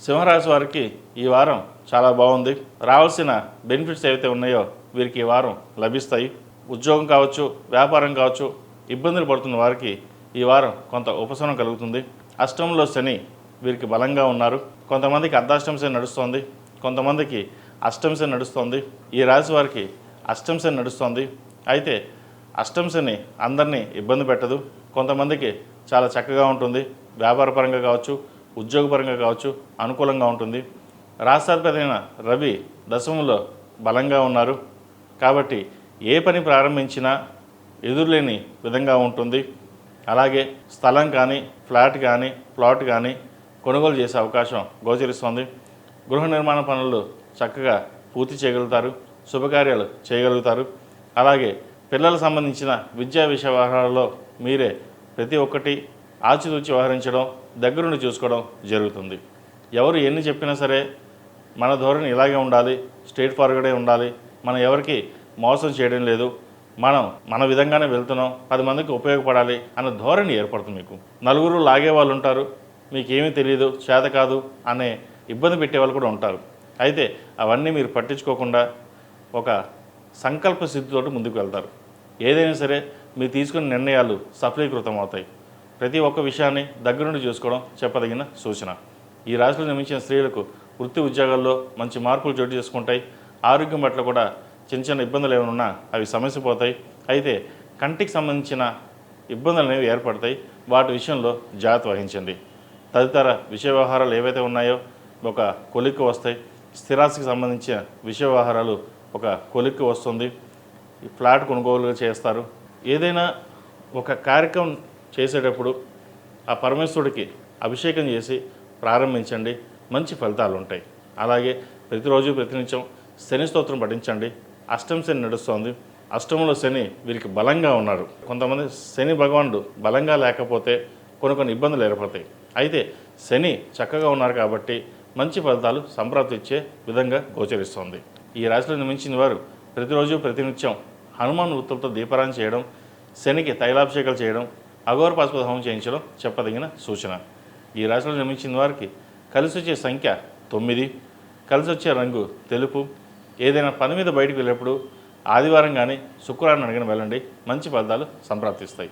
సింహరాశి వారికి ఈ వారం చాలా బాగుంది. రావాల్సిన బెనిఫిట్స్ ఏవైతే ఉన్నాయో వీరికి ఈ వారం లభిస్తాయి. ఉద్యోగం కావచ్చు, వ్యాపారం కావచ్చు, ఇబ్బందులు పడుతున్న వారికి ఈ వారం కొంత ఉపశమనం కలుగుతుంది. అష్టంలో శని వీరికి బలంగా ఉన్నారు. కొంతమందికి అర్ధాష్టమ శని నడుస్తోంది, కొంతమందికి అష్టమ శని నడుస్తోంది. ఈ రాశి వారికి అష్టమ శని నడుస్తోంది. అయితే అష్టమ శని అందరినీ ఇబ్బంది పెట్టదు. కొంతమందికి చాలా చక్కగా ఉంటుంది. వ్యాపారపరంగా కావచ్చు, ఉద్యోగపరంగా కావచ్చు అనుకూలంగా ఉంటుంది. రాష్ట్రాధిపతి అయిన రవి దశమంలో బలంగా ఉన్నారు కాబట్టి ఏ పని ప్రారంభించినా ఎదురులేని విధంగా ఉంటుంది. అలాగే స్థలం కానీ, ఫ్లాట్ కానీ, ప్లాట్ కానీ కొనుగోలు చేసే అవకాశం గోచరిస్తుంది. గృహ నిర్మాణ పనులు చక్కగా పూర్తి చేయగలుగుతారు, శుభకార్యాలు చేయగలుగుతారు. అలాగే పిల్లలకు సంబంధించిన విద్యా విషయ వ్యవహారాల్లో మీరే ప్రతి ఒక్కటి ఆచితూచి వ్యవహరించడం, దగ్గరుండి చూసుకోవడం జరుగుతుంది. ఎవరు ఎన్ని చెప్పినా సరే మన ధోరణి ఇలాగే ఉండాలి, స్ట్రైట్ ఫార్వర్డే ఉండాలి, మనం ఎవరికి మోసం చేయడం లేదు, మనం మన విధంగానే వెళ్తున్నాం, 10 మందికి ఉపయోగపడాలి అన్న ధోరణి ఏర్పడుతుంది. మీకు నలుగురు లాగే వాళ్ళు ఉంటారు, మీకేమీ తెలియదు, చేత కాదు అనే ఇబ్బంది పెట్టే వాళ్ళు కూడా ఉంటారు. అయితే అవన్నీ మీరు పట్టించుకోకుండా ఒక సంకల్ప సిద్ధితోటి ముందుకు వెళ్తారు. ఏదైనా సరే మీరు తీసుకున్న నిర్ణయాలు సఫలీకృతం అవుతాయి. ప్రతి ఒక్క విషయాన్ని దగ్గరుండి చూసుకోవడం చెప్పదగిన సూచన. ఈ రాశిలో జన్మించిన స్త్రీలకు వృత్తి ఉద్యోగాల్లో మంచి మార్పులు చోటు చేసుకుంటాయి. ఆరోగ్యం పట్ల కూడా చిన్న చిన్న ఇబ్బందులు ఏమైనా ఉన్నా అవి సమస్యపోతాయి. అయితే కంటికి సంబంధించిన ఇబ్బందులు అనేవి ఏర్పడతాయి. వాటి విషయంలో జాగ్రత్త వహించండి. తదితర విషయ వ్యవహారాలు ఏవైతే ఉన్నాయో ఒక కొలిక్కి వస్తాయి. స్థిరాస్తికి సంబంధించిన విషయ వ్యవహారాలు ఒక కొలిక్కి వస్తుంది. ఈ ఫ్లాట్ కొనుగోలు చేస్తారు. ఏదైనా ఒక కార్యక్రమం చేసేటప్పుడు ఆ పరమేశ్వరుడికి అభిషేకం చేసి ప్రారంభించండి, మంచి ఫలితాలు ఉంటాయి. అలాగే ప్రతిరోజు ప్రతినిత్యం శని స్తోత్రం పఠించండి. అష్టమ శని నడుస్తోంది. అష్టమంలో శని వీరికి బలంగా ఉన్నారు. కొంతమంది శని భగవానుడు బలంగా లేకపోతే కొన్ని ఇబ్బందులు ఏర్పడతాయి. అయితే శని చక్కగా ఉన్నారు కాబట్టి మంచి ఫలితాలు సంప్రాప్తిచ్చే విధంగా గోచరిస్తోంది. ఈ రాశిలో జన్మించిన వారు ప్రతిరోజు ప్రతినిత్యం హనుమాన్ వృత్తులతో దీపారాధన చేయడం, శనికి తైలాభిషేకాలు చేయడం, అఘోర పాశుపత హోమం చేయించడం చెప్పదగిన సూచన. ఈ రాశిలో జన్మించిన వారికి కలిసి వచ్చే సంఖ్య 9, కలిసి వచ్చే రంగు తెలుపు. ఏదైనా పని మీద బయటకు వెళ్ళేప్పుడు ఆదివారం కానీ శుక్రవారం అడిగిన వెళ్ళండి, మంచి ఫలితాలు సంప్రాప్తిస్తాయి.